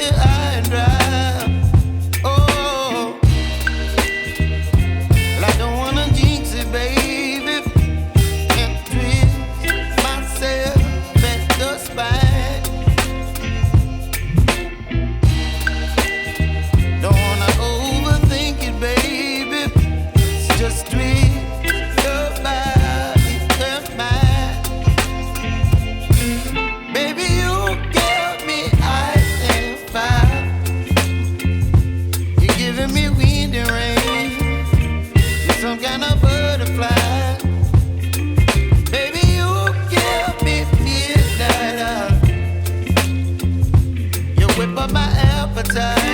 high and dry. Oh, well, I don't wanna jinx it, baby, and twist myself at the spine. Don't wanna overthink it, baby. It's just twist your body and mine. Baby, you give me ice and fire. You're giving me wind and rain. You're some kind of butterfly. Baby, you give me midnight. You whip up my appetite.